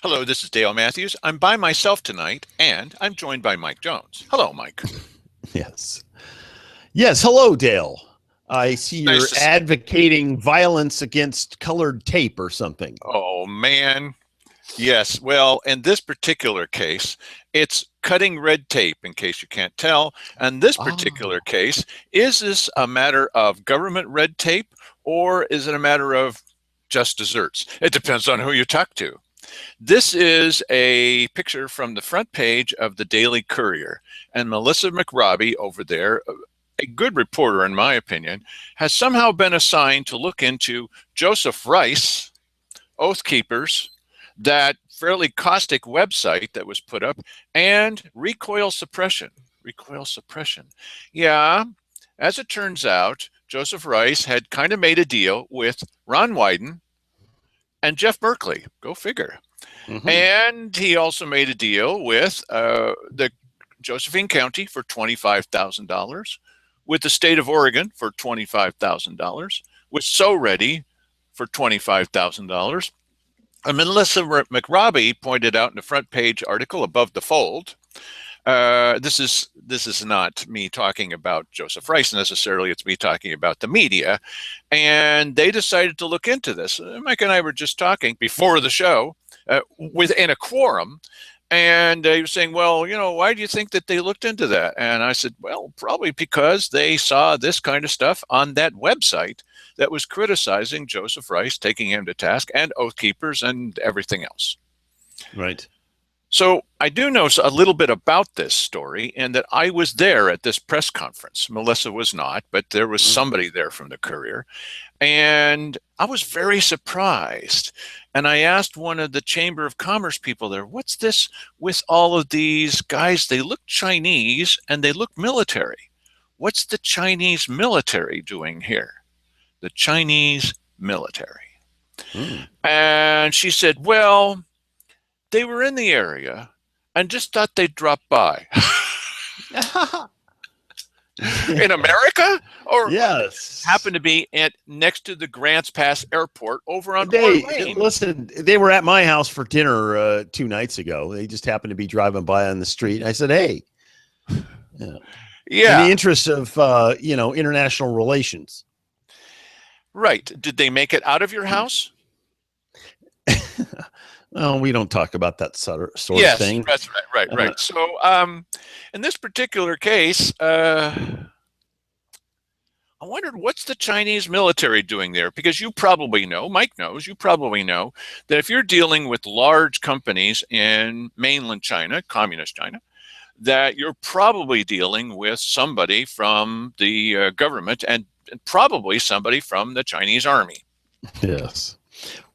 Hello, this is Dale Matthews. I'm by myself tonight, and I'm joined by Mike Jones. Hello, Mike. Yes. Yes. Hello, Dale. I see Nice you're to see. advocating violence against colored tape or something. Oh, man. Yes. Well, in this particular case, it's cutting red tape, in case you can't tell. And this particular Ah, case, is this a matter of government red tape or is it a matter of just desserts? It depends on who you talk to. This is a picture from the front page of the Daily Courier. And Melissa McRobbie over there, a good reporter, in my opinion, has somehow been assigned to look into Joseph Rice, Oath Keepers, that fairly caustic website that was put up, and recoil suppression. Recoil suppression. Yeah, as it turns out, Joseph Rice had kind of made a deal with Ron Wyden and Jeff Berkeley. Go figure. mhm. And he also made a deal with the Josephine County for $25,000, with the state of Oregon for $25,000, with So Ready for $25,000. And Melissa McRobbie pointed out in the front page article above the fold. This is not me talking about Joseph Rice necessarily. It's me talking about the media, and they decided to look into this. Mike and I were just talking before the show within a quorum, and he was saying, "Well, why do you think that they looked into that?" And I said, "Well, probably because they saw this kind of stuff on that website that was criticizing Joseph Rice, taking him to task, and Oath Keepers and everything else." Right. So I do know a little bit about this story, and that I was there at this press conference. Melissa was not, but there was Mm. somebody there from the Courier. And I was very surprised. And I asked one of the Chamber of Commerce people there, what's this with all of these guys? They look Chinese and they look military. What's the Chinese military doing here? The Chinese military. Mm. And she said, well, they were in the area and just thought they'd drop by. In America, or Yes. happened to be next to the Grants Pass Airport over on Ord They Lane. listen. They were at my house for dinner 2 nights ago. They just happened to be driving by on the street. I said, "Hey, yeah. In the Yeah, interest of international relations." right. Did they make it out of your house? Well, we don't talk about that sort of Yes, thing. that's right, Uh, right. So, in this particular case, I wondered what's the Chinese military doing there? Because you probably know, Mike knows, you probably know that if you're dealing with large companies in mainland China, communist China, that you're probably dealing with somebody from the government and probably somebody from the Chinese army. yes.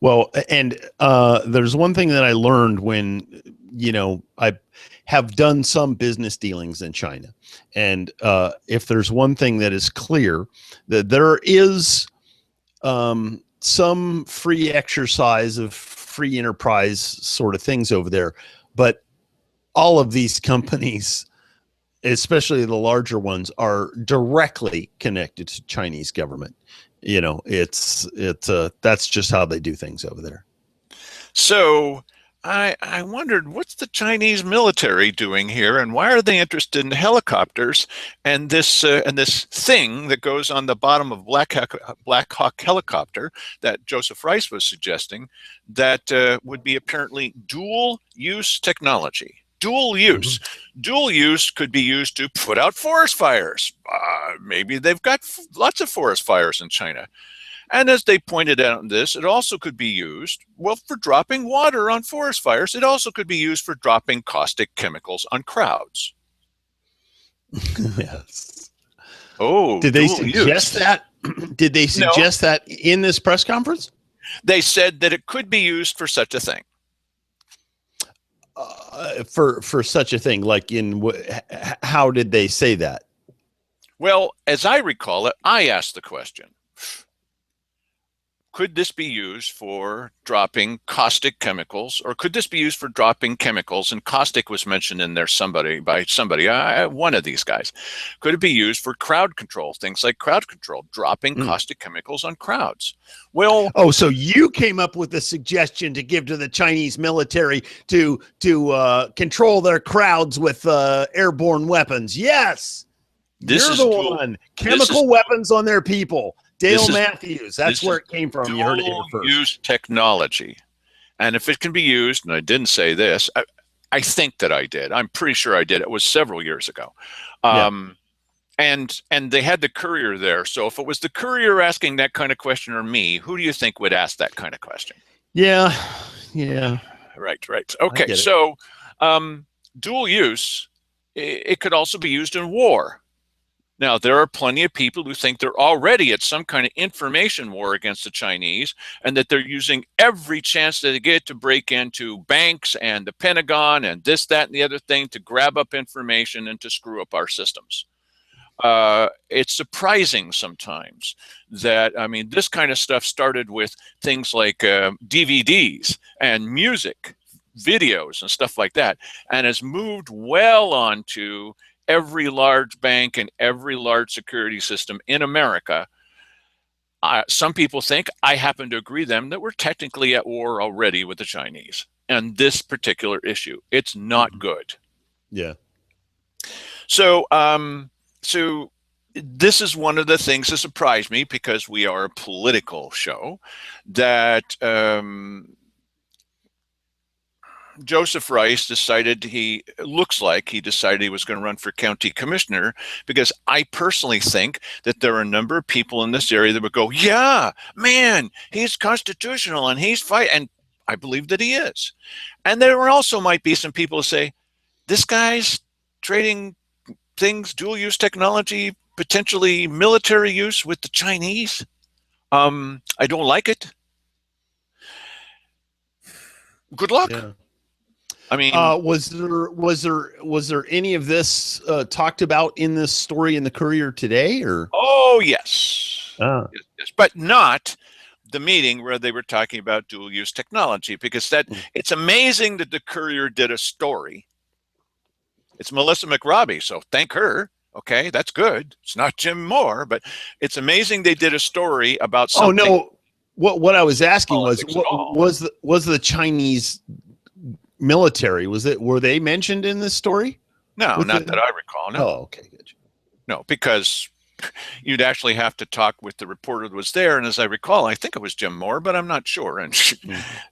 Well, and there's one thing that I learned when, I have done some business dealings in China. And if there's one thing that is clear, that there is some free exercise of free enterprise sort of things over there. But all of these companies, especially the larger ones, are directly connected to Chinese government. That's just how they do things over there. So I wondered what's the Chinese military doing here, and why are they interested in helicopters and this thing that goes on the bottom of Black Hawk helicopter that Joseph Rice was suggesting that would be apparently dual use technology. Dual Mhm. use. Dual use could be used to put out forest fires. Maybe they've got lots of forest fires in China. And as they pointed out in this, it also could be used, well, for dropping water on forest fires. It also could be used for dropping caustic chemicals on crowds. Yes. Oh, Did they dual suggest use. that? Did they No, suggest that in this press conference? they said that it could be used for such a thing. For such a thing, like how did they say that? Well, as I recall it, I asked the question, could this be used for dropping caustic chemicals, or could this be used for dropping chemicals? And caustic was mentioned in there by somebody, one of these guys. Could it be used for crowd control? Things like crowd control, dropping Mm. caustic chemicals on crowds. Well, Oh, so you came up with a suggestion to give to the Chinese military to control their crowds with airborne weapons. Yes, this you're is the dual. one. This is Chemical weapons on their people. Dale this is Matthews. That's this where is it came from. You heard it here dual first. use technology. And if it can be used, and I didn't say this, I think that I did. I'm pretty sure I did. It was several years ago. Yeah. And they had the courier there. So if it was the courier asking that kind of question, or me, who do you think would ask that kind of question? Yeah. Yeah. Right. I Okay. get it. So dual use, it could also be used in war. Now, there are plenty of people who think they're already at some kind of information war against the Chinese, and that they're using every chance that they get to break into banks and the Pentagon and this, that, and the other thing to grab up information and to screw up our systems. It's surprising sometimes that, I mean, this kind of stuff started with things like DVDs and music, videos and stuff like that, and has moved well on to every large bank and every large security system in America. Some people think, I happen to agree with them, that we're technically at war already with the Chinese. And this particular issue, it's not good. Yeah. So, so this is one of the things that surprised me, because we are a political show, that Joseph Rice decided he decided he was going to run for county commissioner, because I personally think that there are a number of people in this area that would go, yeah, man, he's constitutional and he's fighting. And I believe that he is. And there also might be some people who say, this guy's trading things, dual use technology, potentially military use with the Chinese. I don't like it. Good luck. Yeah. I mean, was there any of this talked about in this story in the Courier today, or? oh yes. Ah. Yes, but not the meeting where they were talking about dual use technology, because it's amazing that the Courier did a story. It's Melissa McRobbie, so thank her. Okay, that's good. It's not Jim Moore, but it's amazing they did a story about something. Oh no, what I was asking was, was the Chinese military, were they mentioned in this story? No, not that I recall. No. Oh, okay, good. No, because you'd actually have to talk with the reporter that was there. And as I recall, I think it was Jim Moore, but I'm not sure. And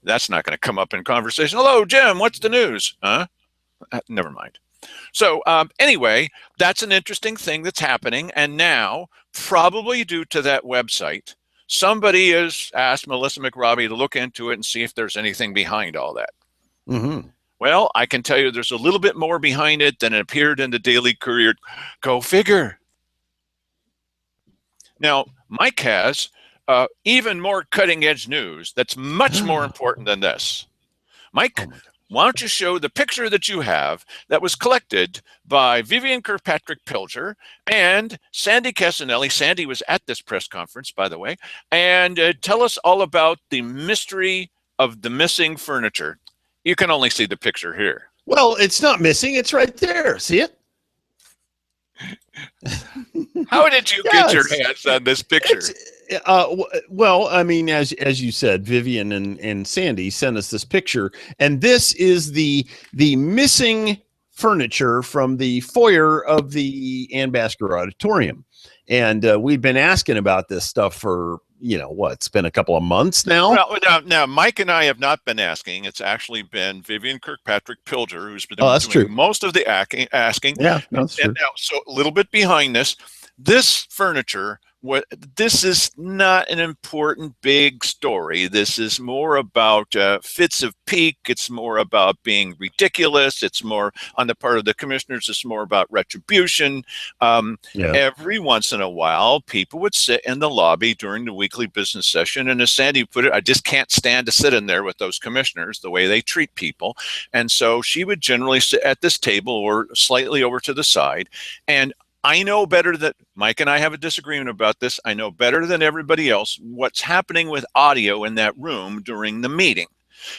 that's not going to come up in conversation. Hello, Jim, what's the news? Huh? Never mind. So anyway, that's an interesting thing that's happening. And now, probably due to that website, somebody has asked Melissa McRobbie to look into it and see if there's anything behind all that. Mm-hmm. Well, I can tell you there's a little bit more behind it than it appeared in the Daily Courier. Go figure. Now, Mike has even more cutting edge news that's much more important than this. Mike, why don't you show the picture that you have that was collected by Vivian Kirkpatrick Pilger and Sandy Casanelli. Sandy was at this press conference, by the way, and tell us all about the mystery of the missing furniture. You can only see the picture here. Well, it's not missing. It's right there. See it? How did you get your hands on this picture? Well, I mean, as you said, Vivian and Sandy sent us this picture, and this is the missing furniture from the foyer of the Ann Basker Auditorium, and we've been asking about this stuff for it's been a couple of months now. Well, now Mike and I have not been asking. It's actually been Vivian Kirkpatrick Pilger who's been doing true. most of the asking. Yeah, that's true. Now, so a little bit behind this furniture, this is not an important big story. This is more about fits of pique. It's more about being ridiculous. It's more on the part of the commissioners. It's more about retribution. Every once in a while, people would sit in the lobby during the weekly business session. And as Sandy put it, I just can't stand to sit in there with those commissioners, the way they treat people. And so she would generally sit at this table or slightly over to the side. And I know better that Mike and I have a disagreement about this. I know better than everybody else what's happening with audio in that room during the meeting.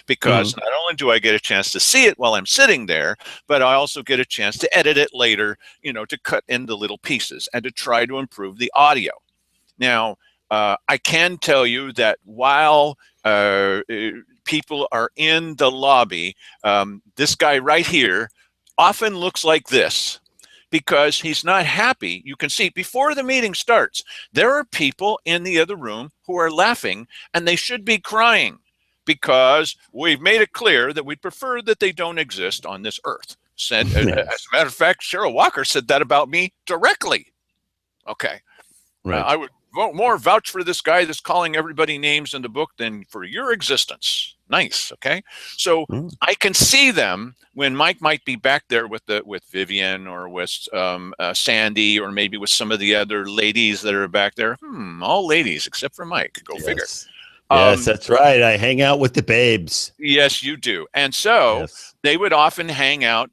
Because Mhm. not only do I get a chance to see it while I'm sitting there, but I also get a chance to edit it later, to cut into little pieces and to try to improve the audio. Now, I can tell you that while people are in the lobby, this guy right here often looks like this because he's not happy. You can see before the meeting starts, there are people in the other room who are laughing and they should be crying because we've made it clear that we'd prefer that they don't exist on this earth. Said, as Yes. a matter of fact, Cheryl Walker said that about me directly. Okay. Right. I would more vouch for this guy that's calling everybody names in the book than for your existence. Nice. Okay. So Mm. I can see them when Mike might be back there with Vivian or with Sandy or maybe with some of the other ladies that are back there. All ladies except for Mike. Go figure. Yes. Yes, that's right. I hang out with the babes. Yes, you do. And so Yes. they would often hang out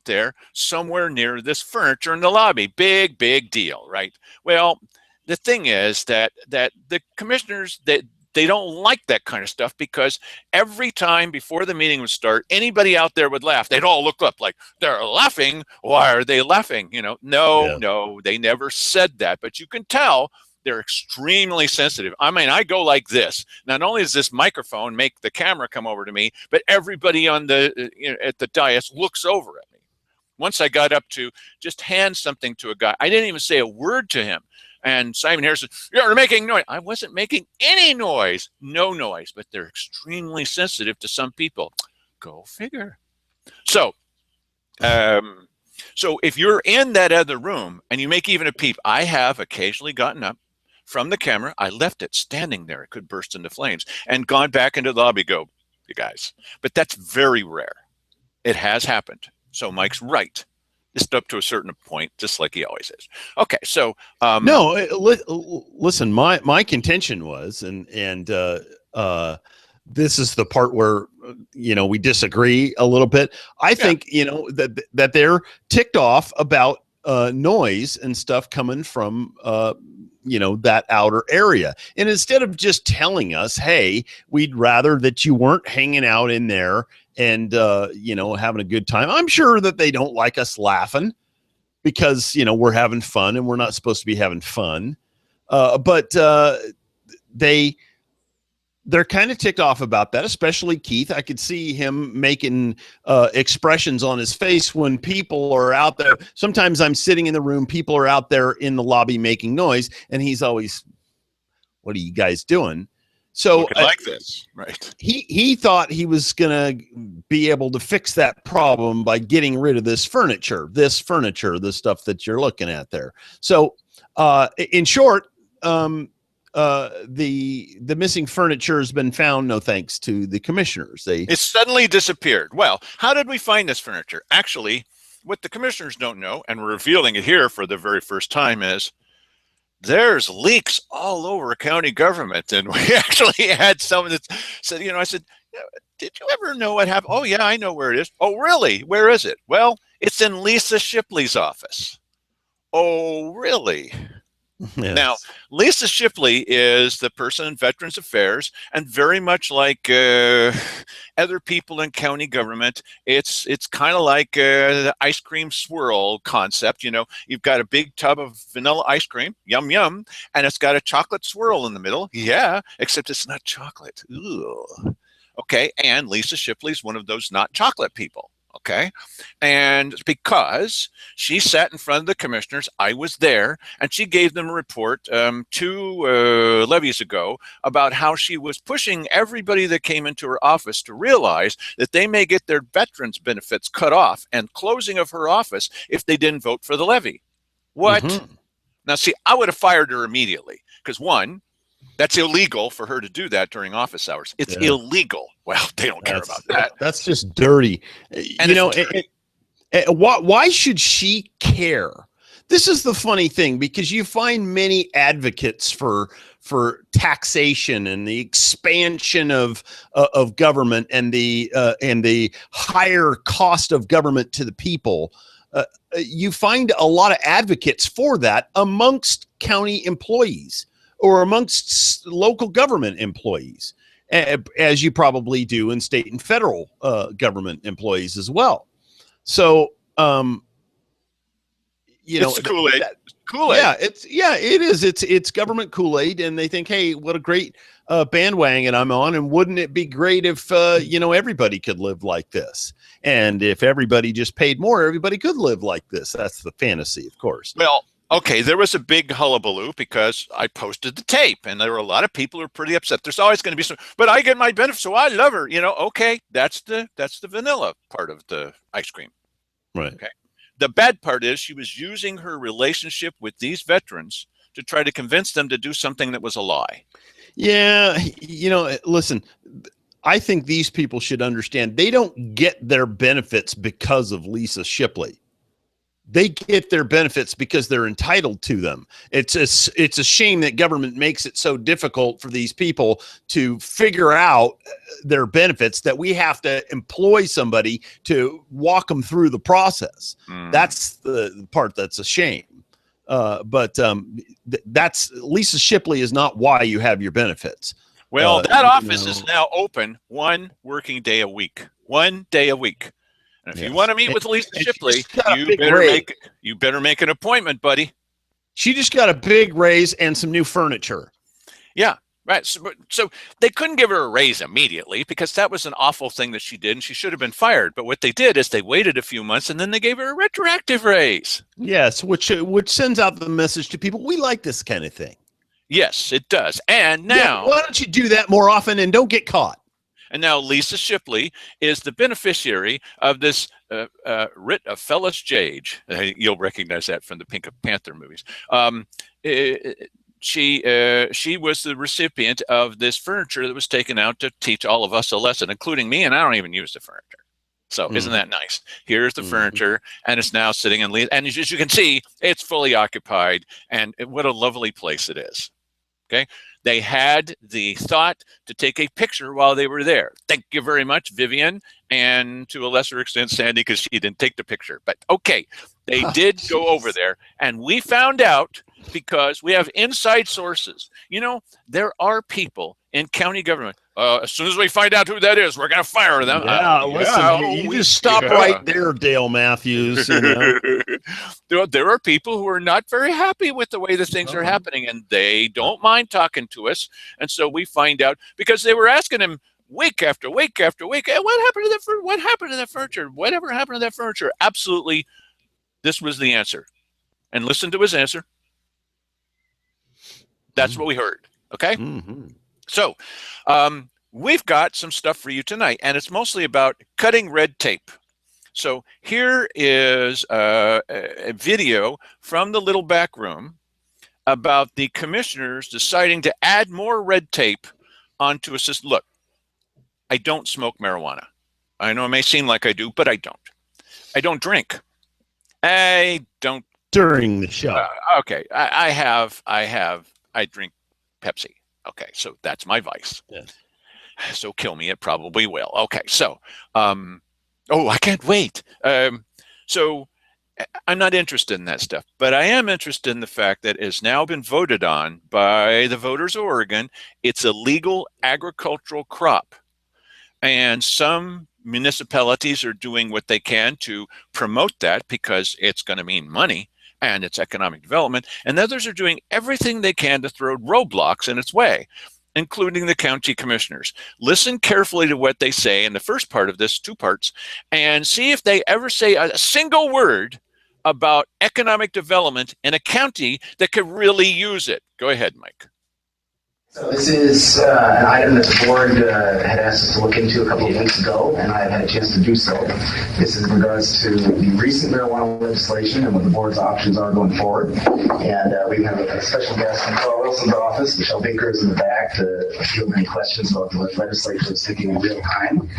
there somewhere near this furniture in the lobby. Big deal, right? Well, the thing is that the commissioners they don't like that kind of stuff because every time before the meeting would start, anybody out there would laugh. They'd all look up like they're laughing. Why are they laughing? Yeah. No, they never said that, but you can tell they're extremely sensitive. I mean, I go like this. Not only does this microphone make the camera come over to me, but everybody on the at the dais looks over at me. Once I got up to just hand something to a guy, I didn't even say a word to him. And Simon Harrison, you're making noise. I wasn't making any noise, no noise, but they're extremely sensitive to some people. Go figure. So, um, so if you're in that other room and you make even a peep, I have occasionally gotten up from the camera. I left it standing there. It could burst into flames and gone back into the lobby. Go, you guys. But that's very rare. It has happened. So Mike's right. Just up to a certain point, just like he always is. Okay, so No, listen. My contention was, and this is the part where we disagree a little bit. I yeah, think that they're ticked off about noise and stuff coming from that outer area, and instead of just telling us, hey, we'd rather that you weren't hanging out in there and having a good time. I'm sure that they don't like us laughing because we're having fun and we're not supposed to be having fun, but they're kind of ticked off about that, especially Keith. I could see him making expressions on his face when people are out there. Sometimes I'm sitting in the room, people are out there in the lobby making noise, and he's always, what are you guys doing? So looking like this, right? he thought he was gonna be able to fix that problem by getting rid of this furniture, the stuff that you're looking at there. So in short, the missing furniture has been found, no thanks to the commissioners. It suddenly disappeared. Well, how did we find this furniture? Actually, what the commissioners don't know, and we're revealing it here for the very first time, is there's leaks all over county government. And we actually had someone that said, I said, did you ever know what happened? Oh, yeah, I know where it is. Oh, really? Where is it? Well, it's in Lisa Shipley's office. Oh, really? Yes. Now, Lisa Shipley is the person in Veterans Affairs, and very much like other people in county government, it's kind of like the ice cream swirl concept. You've got a big tub of vanilla ice cream, yum yum, and it's got a chocolate swirl in the middle. Yeah, except it's not chocolate. Ooh. Okay, and Lisa Shipley's one of those not chocolate people. Okay. And because she sat in front of the commissioners, I was there, and she gave them a report 2 levies ago about how she was pushing everybody that came into her office to realize that they may get their veterans benefits cut off and closing of her office if they didn't vote for the levy. What? Mm-hmm. Now, see, I would have fired her immediately because, one, that's illegal for her to do that during office hours. It's illegal. Well, they don't care about that. That's just dirty. And dirty. Why should she care? This is the funny thing, because you find many advocates for taxation and the expansion of government and the higher cost of government to the people. you find a lot of advocates for that amongst county employees or amongst local government employees, as you probably do in state and federal government employees as well. So, it's the Kool-Aid. Kool-Aid. Yeah, it is. It's government Kool-Aid, and they think, hey, what a great bandwagon I'm on, and wouldn't it be great if everybody could live like this? And if everybody just paid more, everybody could live like this. That's the fantasy, of course. Well, okay, there was a big hullabaloo because I posted the tape, and there were a lot of people who are pretty upset. There's always going to be some, but I get my benefits, so I love her. Okay, that's the vanilla part of the ice cream. Right. Okay. The bad part is she was using her relationship with these veterans to try to convince them to do something that was a lie. Yeah, listen, I think these people should understand they don't get their benefits because of Lisa Shipley. They get their benefits because they're entitled to them. It's a shame that government makes it so difficult for these people to figure out their benefits that we have to employ somebody to walk them through the process. That's the part that's a shame. But that's Lisa Shipley is not why you have your benefits. Well, that office is now open 1 working day a week. 1 day a week. And if you want to meet with Lisa Shipley, you better make an appointment, buddy. She just got a big raise and some new furniture. Yeah, right. So they couldn't give her a raise immediately because that was an awful thing that she did, and she should have been fired. But what they did is they waited a few months, and then they gave her a retroactive raise. Yes, which sends out the message to people, we like this kind of thing. Yes, it does. And now, why don't you do that more often and don't get caught? And now Lisa Shipley is the beneficiary of this writ of Fellis Jage. You'll recognize that from the Pink Panther movies. She was the recipient of this furniture that was taken out to teach all of us a lesson, including me, and I don't even use the furniture. So isn't that nice? Here's the furniture, and it's now sitting in Lisa. And as you can see, it's fully occupied, and what a lovely place it is. Okay. They had the thought to take a picture while they were there. Thank you very much, Vivian, and to a lesser extent, Sandy, because she didn't take the picture. But okay, they did go over there, and we found out because we have inside sources. There are people in county government. As soon as we find out who that is, we're going to fire them. Listen, you just stop right there, Dale Matthews. There are people who are not very happy with the way the things are happening, and they don't mind talking to us. And so we find out because they were asking him week after week after week, hey, what happened to that? What happened to that furniture? Whatever happened to that furniture? Absolutely, this was the answer. And listen to his answer. That's what we heard. Okay. So we've got some stuff for you tonight, and it's mostly about cutting red tape. So here is a video from the little back room about the commissioners deciding to add more red tape onto a system. Look, I don't smoke marijuana. I know it may seem like I do, but I don't. I don't drink. I don't. During the show. Okay. I drink Pepsi. Okay, so that's my vice. Yes. So kill me, it probably will. Okay, so, I can't wait. So I'm not interested in that stuff, but I am interested in the fact that it's now been voted on by the voters of Oregon. It's a legal agricultural crop. And some municipalities are doing what they can to promote that because it's going to mean money and its economic development, and others are doing everything they can to throw roadblocks in its way, including the county commissioners. Listen carefully to what they say in the first part of this, 2 parts, and see if they ever say a single word about economic development in a county that could really use it. Go ahead, Mike. So this is an item that the board had asked us to look into a couple of weeks ago, and I've had a chance to do so. This is in regards to the recent marijuana legislation and what the board's options are going forward. And we have a special guest from Carl Wilson's office. Michelle Baker is in the back to field any questions about what the legislature is thinking in real time.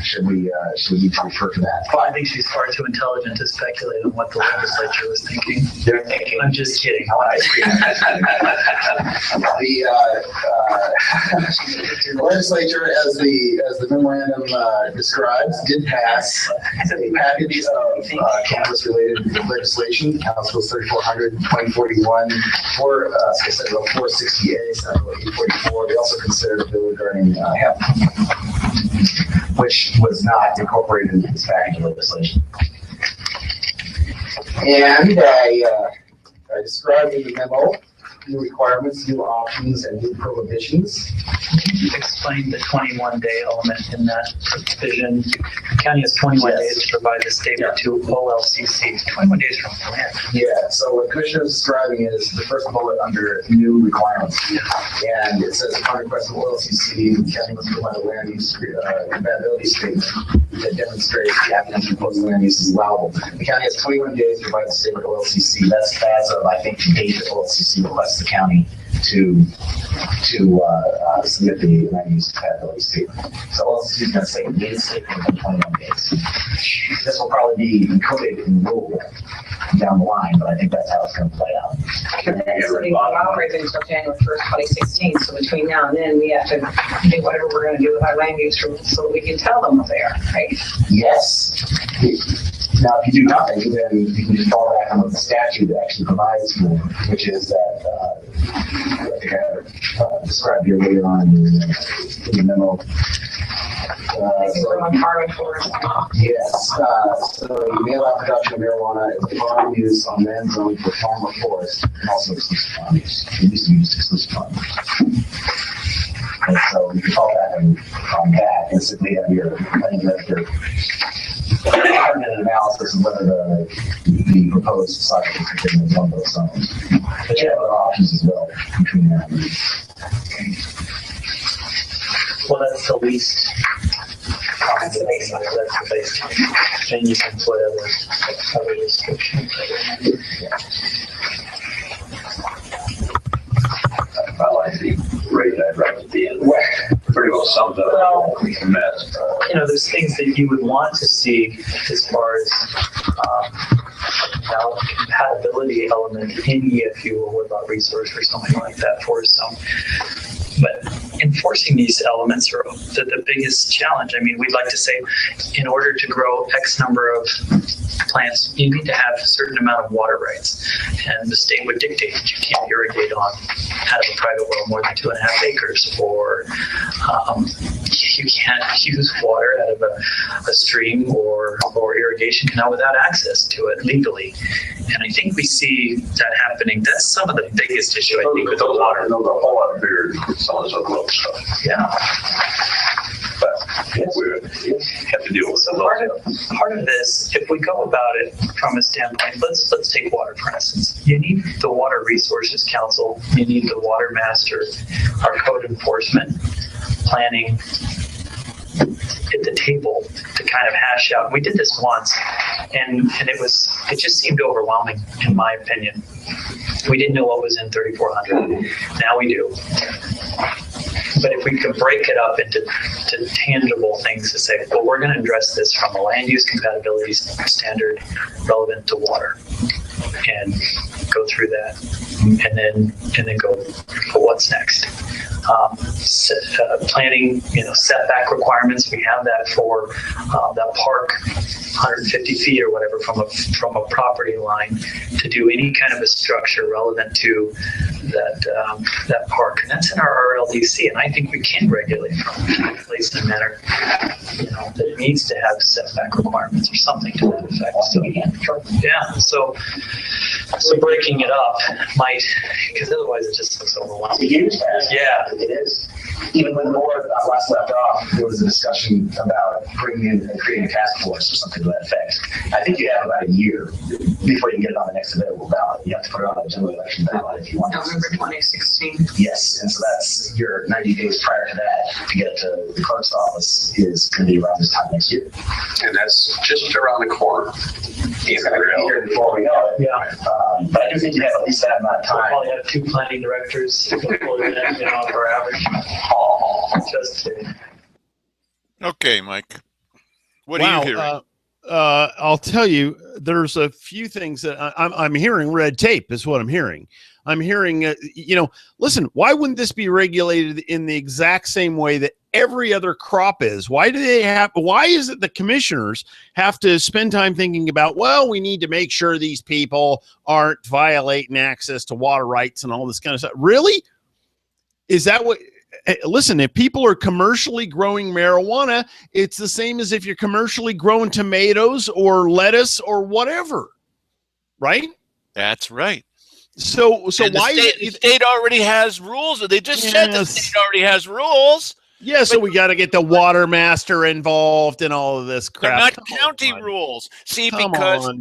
Should we need to refer to that? Well, I think she's far too intelligent to speculate on what the legislature was thinking. They're thinking. I'm just kidding. I want ice cream. the legislature, as the memorandum describes, did pass a package of campus-related legislation. House Bill 3400, 2041, 460A, Senate Bill 844. They also considered a bill regarding hemp, which was not incorporated into this package of legislation. And I described in the memo new requirements, new options, and new prohibitions. You explained the 21-day element in that provision. The county has 21 days to provide the statement to OLCC. 21 days from when? Yeah, so what Commissioner is describing is the first bullet under new requirements. And it says, upon request of OLCC, the county must provide a land use compatibility statement that demonstrates the applicant's proposed land use is allowable. The county has 21 days to provide the statement to OLCC. That's as of, I think, the date that OLCC requests the county to submit the land use compatibility statement. So OLCC is going to say it needs a statement within 21 days. This will probably be encoded in the rule down the line, but I think that's how it's going to play out. So they won't operate until January 1st, 2016. So between now and then, we have to do whatever we're going to do with our land use rules so that we can tell them what they are, right? Yes. Now, if you do nothing, then you can just fall back on what the statute actually provides for, which is that I think I described here later on in the memo. Yes. So you may allow production of marijuana as a farm use on land zone for farm or forest, and also exclusive farm use. It used to be used exclusive farm use. And so you can fall back on that and simply have your planning director an analysis of whether the proposed site is within one of those zones. But you have other options as well between now and then. Well, that's the least. That's the base. Then you can put other restrictions. Well, I think I'd rather be in. Pretty well summed up. Well, there's things that you would want to see as far as compatibility element in EFU or woodlot resource or something like that for some. But enforcing these elements are the biggest challenge. I mean, we'd like to say, in order to grow X number of plants, you need to have a certain amount of water rights. And the state would dictate that you can't irrigate out of a private well more than 2.5 acres, or you can't use water out of a stream or irrigation canal without access to it legally. And I think we see that happening. That's some of the biggest issue, I think, with the water. Those are a whole lot bigger than some of this other little stuff. Yeah. But we have to deal with so part of this, if we go about it from a standpoint, let's take water for instance. You need the Water Resources Council, you need the Water Master, our code enforcement, planning at the table to kind of hash out. We did this once, and it just seemed overwhelming in my opinion. We didn't know what was in 3400. Now we do. But if we could break it up into tangible things to say, well, we're going to address this from a land use compatibility standard relevant to water, and go through that, and then go for what's next. Planning, setback requirements. We have that for that park, 150 feet or whatever from a property line to do any kind of a structure relevant to that park, and that's in our RLDC. And I think we can regulate from a place in a manner, that it needs to have setback requirements or something to that effect. So yeah, so breaking it up might, because otherwise it just looks overwhelming. Yeah, it is. Even when the board last left off, there was a discussion about creating a task force or something to that effect. I think you have about a year before you can get it on the next available ballot. You have to put it on the general election ballot if you want. November 2016. Yes, and so that's your 90 days prior to that to get it to the clerk's office is going to be around this time next year. And that's just around the corner. It's going to be here before we know it. Yeah. But I do think you have at least that amount of We'll time. probably have 2 planning directors for average. Just kidding. Okay, Mike. What Wow, are you hearing? I'll tell you, there's a few things that I'm hearing. Red tape is what I'm hearing. I'm hearing, listen, why wouldn't this be regulated in the exact same way that every other crop is? Why is it the commissioners have to spend time thinking about, well, we need to make sure these people aren't violating access to water rights and all this kind of stuff? Really? Is that what? Listen, if people are commercially growing marijuana, it's the same as if you're commercially growing tomatoes or lettuce or whatever, right? That's right. So why the state already has rules? They just said the state already has rules. Yeah, so we got to get the water master involved in all of this crap. They're not county rules. See, because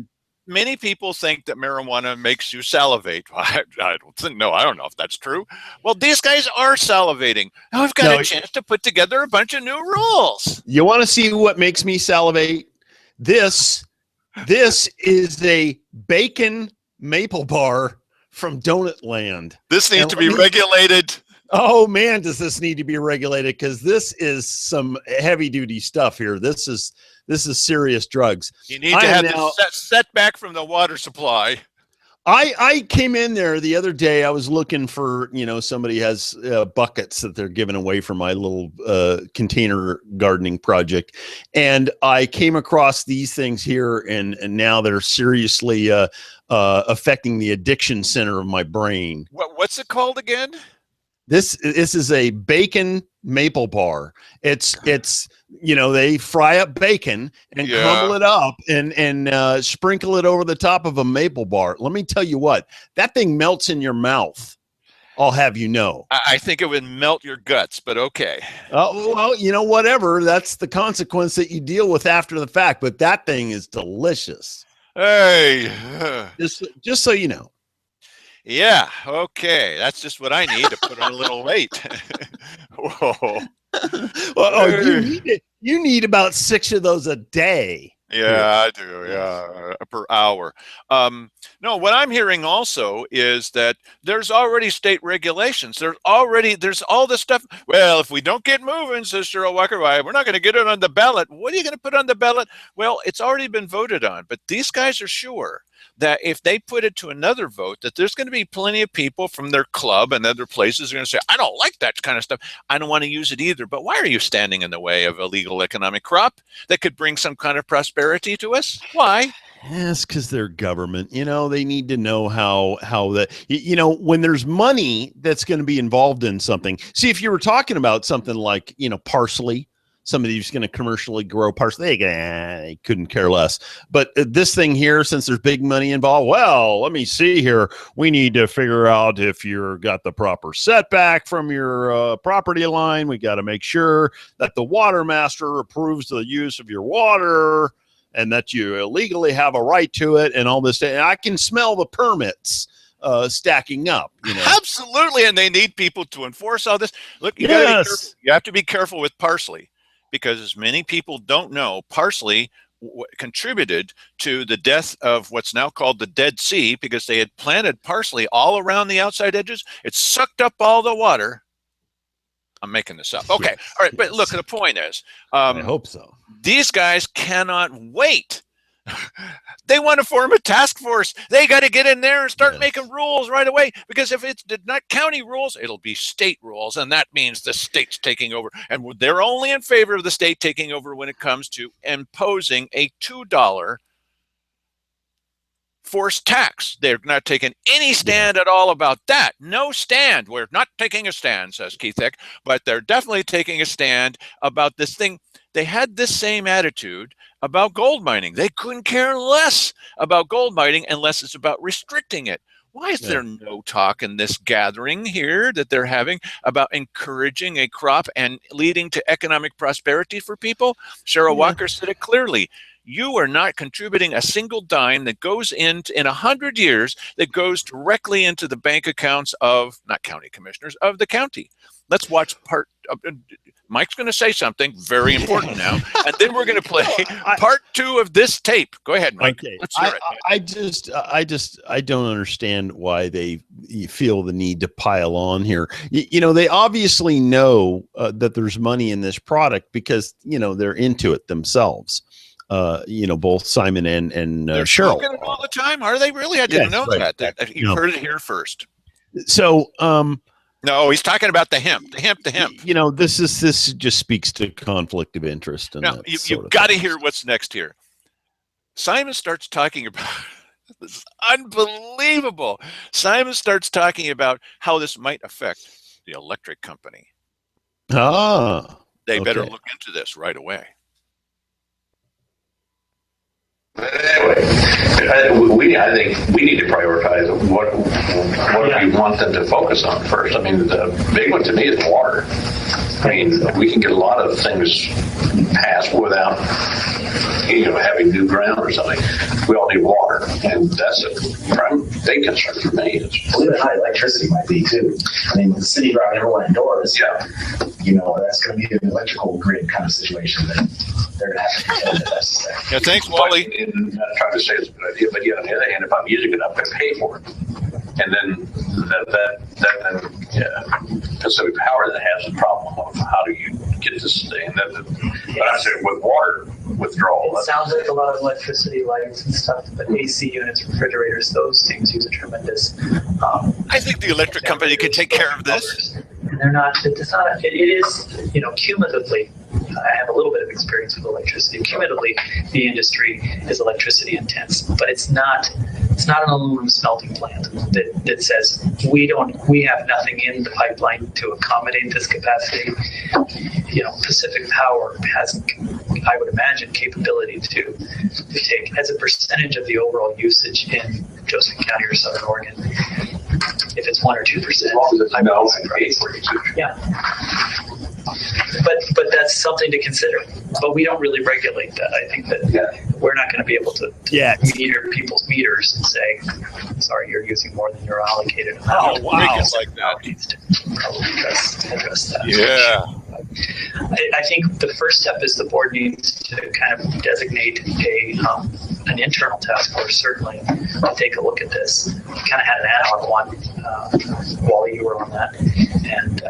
many people think that marijuana makes you salivate. I don't know if that's true. Well, these guys are salivating. Now we've got a chance to put together a bunch of new rules. You want to see what makes me salivate? This is a bacon maple bar from Donut Land. This needs to be regulated. Oh man, does this need to be regulated? Because this is some heavy duty stuff here. This is serious drugs. You need to have this setback from the water supply. I came in there the other day. I was looking for, somebody has buckets that they're giving away for my little container gardening project. And I came across these things here, and now they're seriously affecting the addiction center of my brain. What's it called again? This is a bacon maple bar. It's they fry up bacon and crumble it up and sprinkle it over the top of a maple bar. Let me tell you what, that thing melts in your mouth. I'll have you know. I think it would melt your guts, but okay. Well, whatever. That's the consequence that you deal with after the fact. But that thing is delicious. Hey, just so you know. Yeah, okay. That's just what I need to put on a little weight. Whoa. Well, you need about 6 of those a day. Yeah, I do. Yeah, per hour. No, what I'm hearing also is that there's already state regulations. There's all this stuff. Well, if we don't get moving, says Cheryl Walker, we're not going to get it on the ballot. What are you going to put on the ballot? Well, it's already been voted on, but these guys are sure that if they put it to another vote, that there's going to be plenty of people from their club and other places are going to say, I don't like that kind of stuff. I don't want to use it either. But why are you standing in the way of a legal economic crop that could bring some kind of prosperity to us? Why? Yes, because they're government. They need to know how that, when there's money that's going to be involved in something. See, if you were talking about something like, parsley, somebody who's going to commercially grow parsley, they couldn't care less. But this thing here, since there's big money involved, well, let me see here. We need to figure out if you're got the proper setback from your property line. We got to make sure that the water master approves the use of your water and that you legally have a right to it and all this. And I can smell the permits stacking up. Absolutely. And they need people to enforce all this. Look, you have to be careful with parsley. Because as many people don't know, parsley contributed to the death of what's now called the Dead Sea because they had planted parsley all around the outside edges. It sucked up all the water. I'm making this up. Okay. All right. But look, the point is, I hope so. These guys cannot wait. They want to form a task force. They got to get in there and start making rules right away. Because if it's not county rules, it'll be state rules. And that means the state's taking over. And they're only in favor of the state taking over when it comes to imposing a $2 forced tax. They're not taking any stand at all about that. No stand. We're not taking a stand, says Keith Eck. But they're definitely taking a stand about this thing. They had this same attitude about gold mining. They couldn't care less about gold mining unless it's about restricting it. Why is there no talk in this gathering here that they're having about encouraging a crop and leading to economic prosperity for people? Cheryl Walker said it clearly. You are not contributing a single dime that goes in 100 years that goes directly into the bank accounts of, not county commissioners, of the county. Let's watch part of, Mike's going to say something very important now, and then we're going to play part 2 of this tape. Go ahead, Mike. Okay. Let's hear it. I don't understand why they feel the need to pile on here. They obviously know that there's money in this product because, they're into it themselves. both Simon and They're Cheryl. smoking it all the time, are they really? I didn't know right. that. You heard it here first. So, no, he's talking about the hemp. This just speaks to conflict of interest. And now, you've got to hear what's next here. Simon starts talking about this is unbelievable. Simon starts talking about how this might affect the electric company. They better look into this right away. Anyway, I think we need to prioritize what we want them to focus on first. I mean, the big one to me is water. I mean, we can get a lot of things passed without, having new ground or something. We all need water, and that's a big concern for me. Believe it or not, electricity might be too. I mean, with the city driving everyone indoors, that's going to be an electrical grid kind of situation that they're going to have to contend with. Yeah, thanks, Wally. I'm not trying to say it's a good idea, but on the other hand, if I'm using it, I'm going to pay for it. And then Pacific Power that has a problem of how do you get this thing. But I'm saying with water withdrawal. It sounds like a lot of electricity, lights and stuff, but AC units, refrigerators, those things use a tremendous. I think the electric company can take care of this. And they're not. It is. Cumulatively. I have a little bit of experience with electricity. Cumulatively, the industry is electricity intense, but it's not an aluminum smelting plant that says we have nothing in the pipeline to accommodate this capacity. Pacific Power has, I would imagine, capability to take as a percentage of the overall usage in Josephine County or Southern Oregon. If it's 1 or 2%, as long as it's yeah. But that's something to consider. But we don't really regulate that. I think that we're not going to be able to meter people's meters and say, sorry, you're using more than you're allocated. Oh, wow. Like that needs to probably address that. Yeah. I think the first step is the board needs to kind of designate an internal task force, certainly, to take a look at this. We kind of had an ad hoc one. Wally, you were on that, and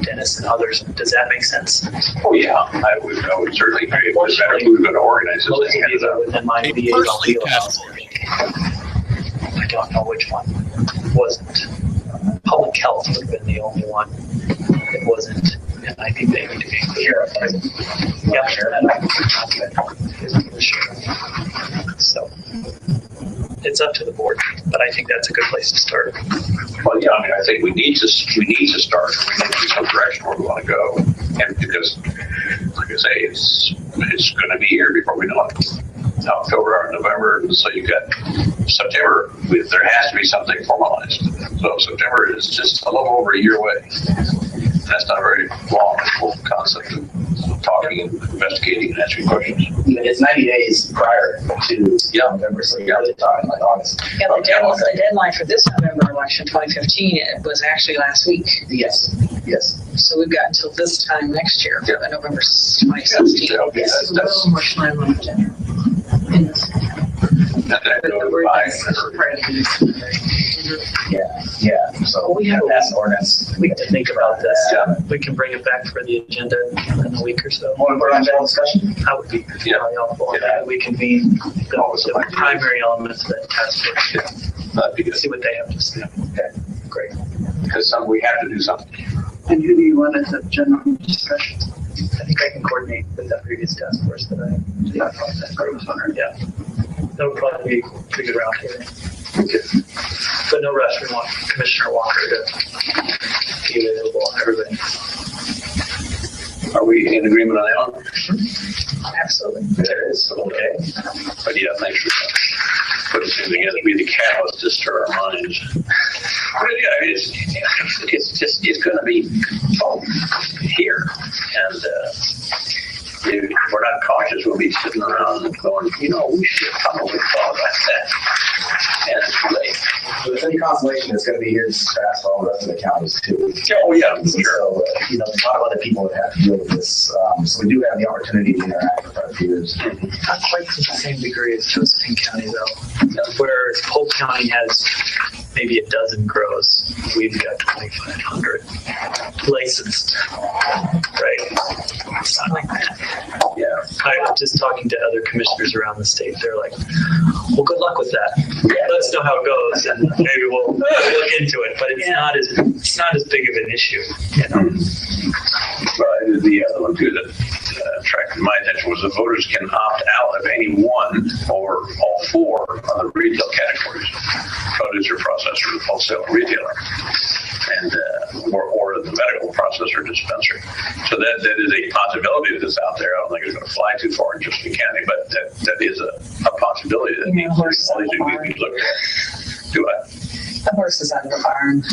Dennis and others. Does that make sense? Oh yeah, I would certainly agree. It was better if we were going to organize Most this. of these are within my liaison wheelhouse. I don't know which one wasn't. Public health would have been the only one that wasn't. And I think they need to be clear. Yeah, so it's up to the board, but I think that's a good place to start. Well, yeah, I mean, I think we need to start. We need to see some direction where we want to go, and because, like I say, it's going to be here before we know it. October or November, so you got September. There has to be something formalized. So September is just a little over a year away. That's not a very long concept of talking and investigating and answering questions. It's 90 days prior to November, so you're really talking like August. Yeah, the deadline for this November election, 2015, it was actually last week. Yes. So we've got until this time next year, November 2016. Yeah, okay, Yes, a little more time on the agenda. Yeah. So we have passed an ordinance. We have to think about this. We can bring it back for the agenda in a week or so. More important general discussion. That would be really helpful. We convene the primary elements of that task force. That'd be good. See what they have to say. Okay, great. Because we have to do something. And who do you want as a general discussion? I think I can coordinate with that previous task force that I was on. Yeah. That would probably be pretty good round here. Okay. But no rush. We want Commissioner Walker to be available. Everybody. Are we in agreement on that one? Absolutely. There is. Okay. But yeah, thanks for putting things together. Be the catalyst to stir our minds. But yeah, it's going to be here, and if we're not cautious, we'll be sitting around going, we should have probably thought about that. And it's too late. But if any consolation, it's going to be here just as fast for all the rest of the counties too. Oh yeah, sure. So there's a lot of other people that have to deal with this. So we do have the opportunity to interact with our peers. Not quite to the same degree as Josephine County, though. Whereas Polk County has maybe a dozen grows, we've got 2,500 licensed, right? Something like that. Yeah. I'm just talking to other commissioners around the state. They're like, well, good luck with that. Let us know how it goes, and maybe we'll look into it. But it's not as big of an issue, you know. But the other one too that attracted my attention was the voters can opt out of any one or all four of the retail categories: producer, processor, wholesale, retailer, and or the medical processor dispenser. So that is a possibility that's out there. I don't think it's going to fly too far in Josephine County, but that is a possibility that needs to be looked at. Do I? The horses out of the barn.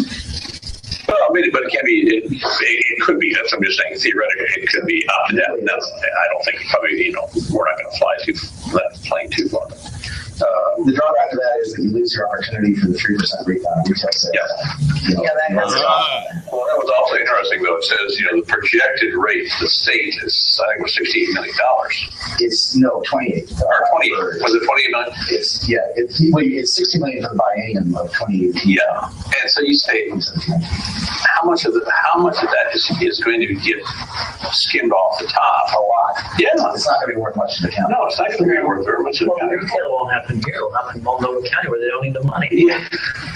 Well, I mean, but it can be. It could be. That's I'm just saying. Theoretically, it could be opted out. No, I don't think probably. We're not going to fly that plane too far. The drawback to that is that you lose your opportunity for the 3% refund retail sales. Yeah. That has Well, that was also interesting, though. It says, the projected rate to the state is, I think, it was $68 million. It's no 28. Or 20. Was it 28 million? It's it's 60 million for the biennium of 2018. Yeah. And so you say, how much of that is going to get skimmed off the top? A lot. Yeah. It's not going to be worth much to the county. No, it's not going to be worth very much to the county. Retail won't happen here. It'll happen in Multnomah County where they don't need the money. Yeah.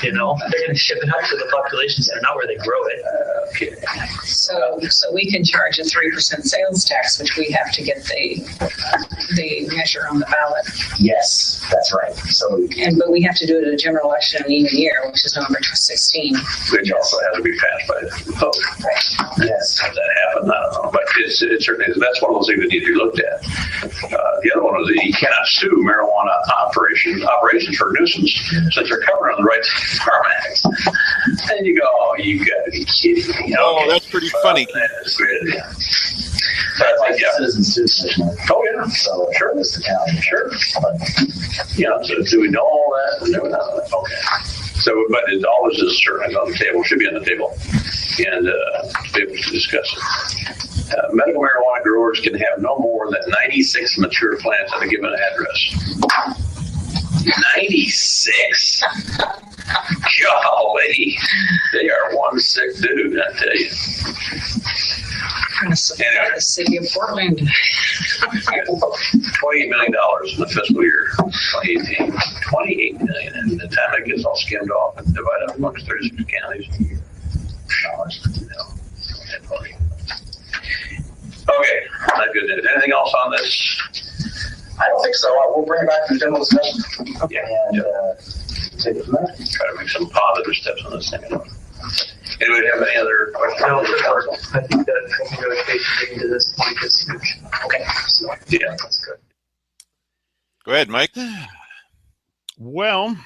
They're going to ship it up to the population center, not where they grow it. Okay. So we can charge a 3% sales tax, which we have to get the measure on the ballot. Yes, that's right. So, But we have to do it at a general election in an even year, which is November 16. Which also has to be passed by the vote. yes. How that happened, I don't know. But it certainly is. That's one of those things that need to be looked at. The other one is that you cannot sue marijuana operations for nuisance since they're covered on the Right to Farm Act. And you go, oh, you got to be kidding me. Oh, that's pretty funny. That's good. That's like Yeah. citizens too, Commissioner. Oh, yeah. So sure, it's the county. Sure. So do we know all that? No, okay. So, but all this is certainly on the table, should be on the table, and be able to discuss it. Medical marijuana growers can have no more than 96 mature plants at a given address. 96? Golly, they are one sick dude, I tell you. The city of Portland. $28 million in the fiscal year 2018. $28 million, and the time it gets all skimmed off and divided up amongst 36 counties. Okay, not good. Anything else on this? I don't think so. We'll bring it back to the general discussion. Yeah. And take it from there. Try to make some positive steps on this thing. Anybody have any other questions? No, I think that negotiation to this point is huge. Okay. So, Yeah. That's good. Go ahead, Mike. Well,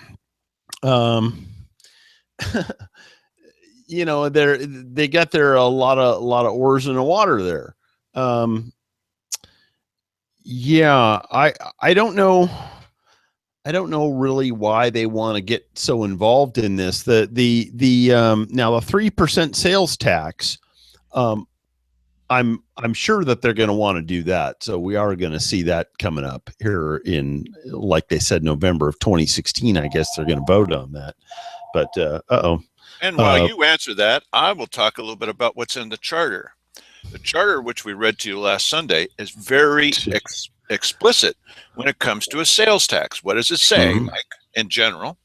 they got there a lot of oars in the water there. Yeah, I don't know. I don't know really why they want to get so involved in this. Now the 3% sales tax. I'm sure that they're going to want to do that. So we are going to see that coming up here in, like they said, November of 2016. I guess they're going to vote on that. But And while you answer that, I will talk a little bit about what's in the charter. The charter, which we read to you last Sunday, is very explicit when it comes to a sales tax. What does it say, Mike, in general?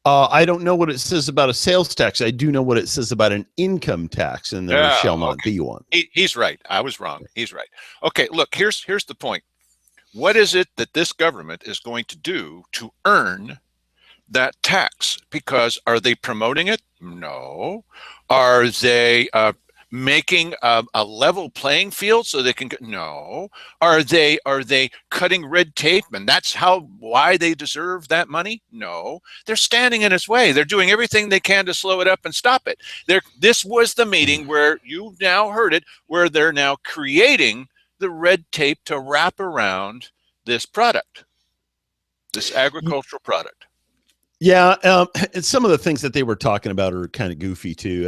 I don't know what it says about a sales tax. I do know what it says about an income tax, and there shall not be one. He's right. I was wrong. He's right. Okay, look, here's the point. What is it that this government is going to do to earn that tax? Because are they promoting it? No. Are they making a level playing field so they can get? No. Are they cutting red tape and that's why they deserve that money? No. They're standing in its way. They're doing everything they can to slow it up and stop it. This was the meeting where you now heard it, where they're now creating the red tape to wrap around this product, this agricultural product. Yeah, and some of the things that they were talking about are kind of goofy too.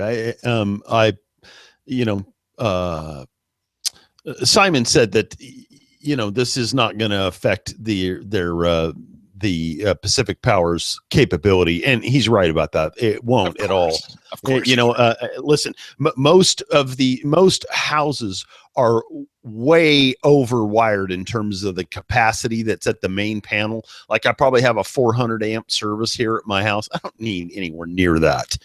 Simon said that this is not going to affect the Pacific Power's capability, and he's right about that. It won't at all. Of course. Listen, most houses are way overwired in terms of the capacity that's at the main panel. Like I probably have a 400 amp service here at my house. I don't need anywhere near that.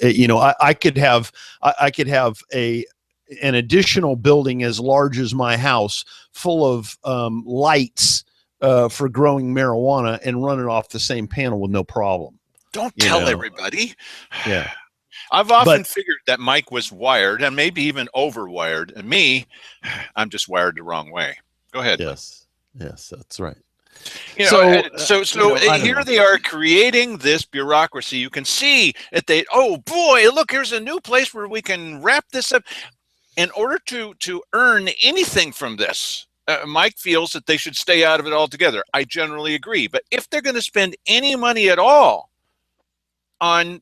You know, I could have an additional building as large as my house full of lights for growing marijuana and run it off the same panel with no problem. Don't tell everybody. Yeah. I've often figured that Mike was wired and maybe even overwired. And me, I'm just wired the wrong way. Go ahead. Yes. Yes, that's right. You know, here they are creating this bureaucracy. You can see that oh boy, look, here's a new place where we can wrap this up. In order to earn anything from this, Mike feels that they should stay out of it altogether. I generally agree. But if they're going to spend any money at all on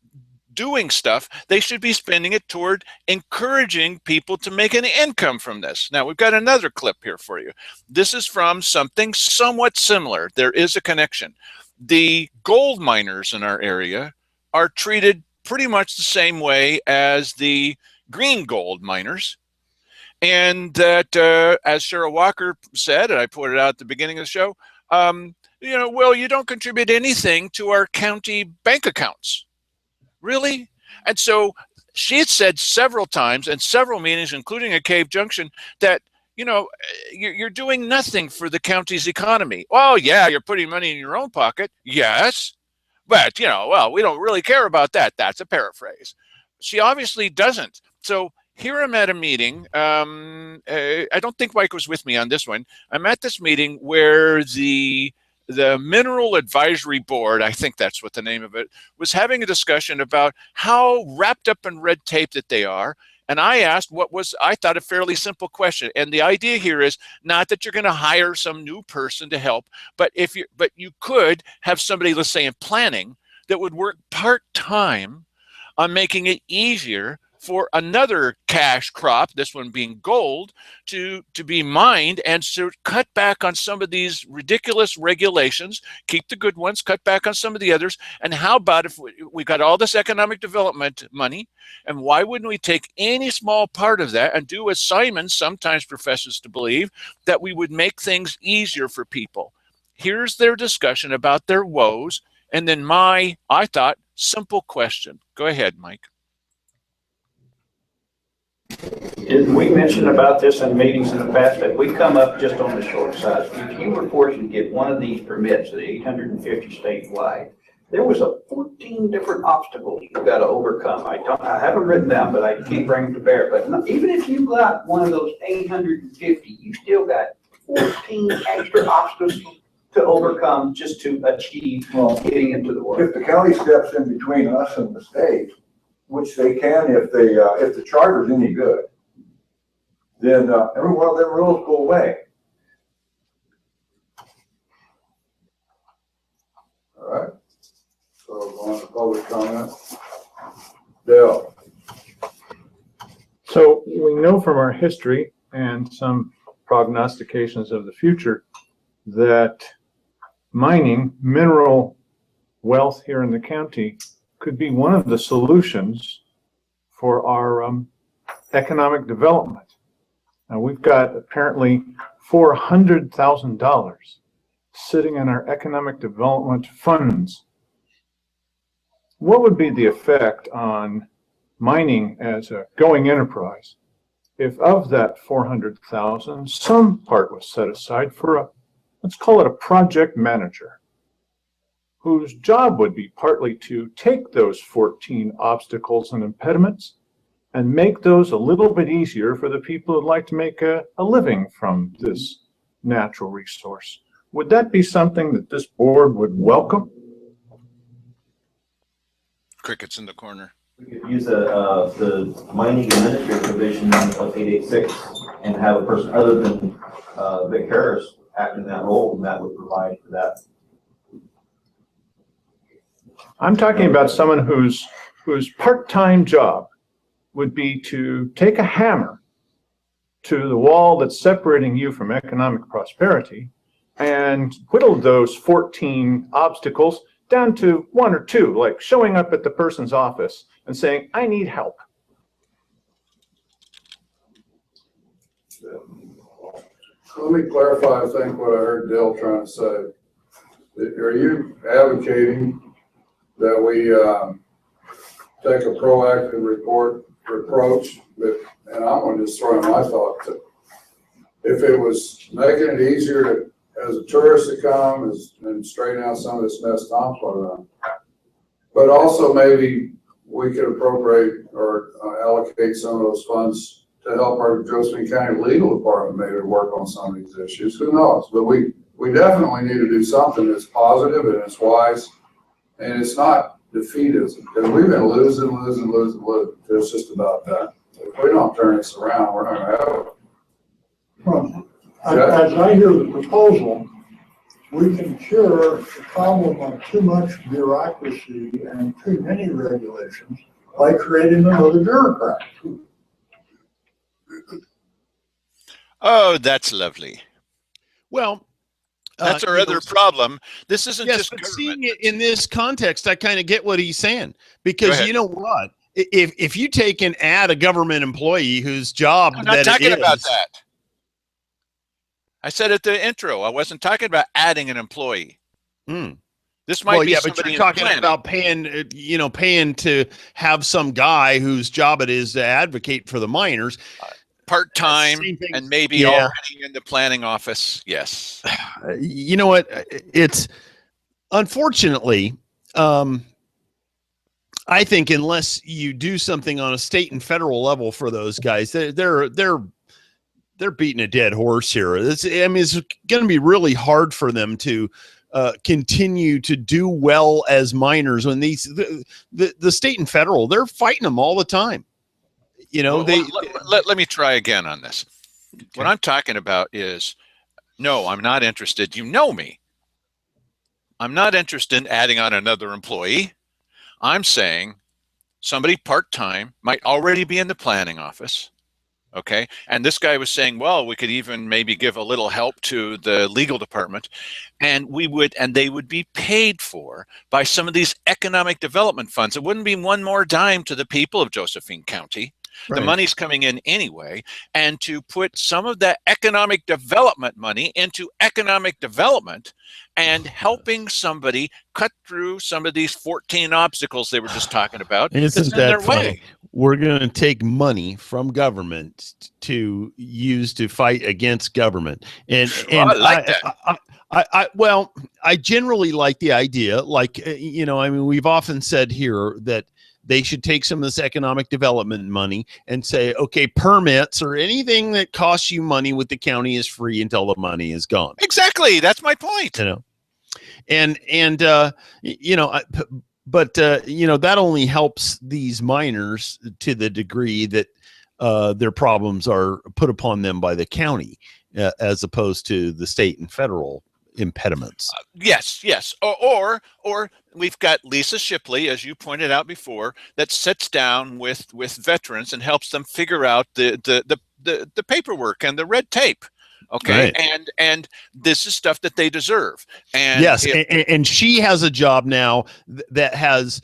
doing stuff, they should be spending it toward encouraging people to make an income from this. Now, we've got another clip here for you. This is from something somewhat similar. There is a connection. The gold miners in our area are treated pretty much the same way as the green gold miners. And that, as Cheryl Walker said, and I pointed out at the beginning of the show, you know, well, you don't contribute anything to our county bank accounts. Really? And so she had said several times in several meetings, including at Cave Junction, that, you know, you're doing nothing for the county's economy. Oh, yeah, you're putting money in your own pocket. Yes. But, you know, well, we don't really care about that. That's a paraphrase. She obviously doesn't. So here I'm at a meeting. I don't think Mike was with me on this one. I'm at this meeting where the Mineral Advisory Board, I think that's what the name of it, was having a discussion about how wrapped up in red tape that they are. And I asked what was, I thought, a fairly simple question. And the idea here is not that you're going to hire some new person to help, but you could have somebody, let's say in planning, that would work part-time on making it easier for another cash crop, this one being gold, to be mined, and to cut back on some of these ridiculous regulations, keep the good ones, cut back on some of the others. And how about if we got all this economic development money, and why wouldn't we take any small part of that and do as Simon sometimes professes to believe, that we would make things easier for people? Here's their discussion about their woes, and then I thought, simple question. Go ahead, Mike. Didn't we mention about this in meetings in the past that we come up just on the short side? If you were fortunate to get one of these permits, the 850 statewide, there was 14 different obstacles you got to overcome. I haven't written down, but I can't bring them to bear. But even if you got one of those 850, you still got 14 extra obstacles to overcome just to achieve getting into the work. If the county steps in between us and the state, which they can if the charter's any good, then every one of them rules go away. All right. So on to public comment. Dale. So we know from our history and some prognostications of the future that mining mineral wealth here in the county could be one of the solutions for our economic development. Now we've got apparently $400,000 sitting in our economic development funds. What would be the effect on mining as a going enterprise if of that 400,000, some part was set aside for let's call it a project manager, whose job would be partly to take those 14 obstacles and impediments and make those a little bit easier for the people who'd like to make a living from this natural resource. Would that be something that this board would welcome? Crickets in the corner. We could use the mining administrative provision of 886 and have a person other than Vic Harris act in that role, and that would provide for that. I'm talking about someone whose part-time job would be to take a hammer to the wall that's separating you from economic prosperity and whittle those 14 obstacles down to 1 or 2, like showing up at the person's office and saying, I need help. Yeah. Let me clarify, I think, what I heard Dale trying to say. Are you advocating that we take a proactive approach, and I'm going to just throw in my thought that if it was making it easier to, as a tourist to come and straighten out some of this mess Tom's talking about, but also maybe we could appropriate or allocate some of those funds to help our Josephine County Legal Department maybe work on some of these issues. Who knows? But we definitely need to do something that's positive and it's wise, and it's not defeatism, because we've been losing. It's just about that. If we don't turn this around, we're not going to have it. Well, as I hear the proposal, we can cure the problem of too much bureaucracy and too many regulations by creating another bureaucrat. Oh, that's lovely. Well, that's our other problem. This isn't yes, just but government. seeing it in this context, I kind of get what he's saying, because you know what? If you take and add a government employee whose job I'm not that talking it about is, that. I said at the intro, I wasn't talking about adding an employee. This might be but somebody you're talking about paying to have some guy whose job it is to advocate for the miners. Part-time and maybe already in the planning office. Yes. You know what? It's unfortunately, I think unless you do something on a state and federal level for those guys, they're beating a dead horse here. It's going to be really hard for them to continue to do well as miners when the state and federal, they're fighting them all the time. You know, let me try again on this. Okay. What I'm talking about is, no, I'm not interested. You know me. I'm not interested in adding on another employee. I'm saying somebody part-time might already be in the planning office. Okay. And this guy was saying, well, we could even maybe give a little help to the legal department, and they would be paid for by some of these economic development funds. It wouldn't be one more dime to the people of Josephine County. Right. The money's coming in anyway, and to put some of that economic development money into economic development and helping somebody cut through some of these 14 obstacles they were just talking about. Isn't that funny? We're going to take money from government to use to fight against government. And I like that. I generally like the idea, we've often said here that they should take some of this economic development money and say, okay, permits or anything that costs you money with the county is free until the money is gone. Exactly. That's my point. But that only helps these miners to the degree that their problems are put upon them by the county as opposed to the state and federal impediments. Yes. Or we've got Lisa Shipley, as you pointed out before, that sits down with veterans and helps them figure out the paperwork and the red tape. Okay. Right. And this is stuff that they deserve. And yes. And she has a job now that has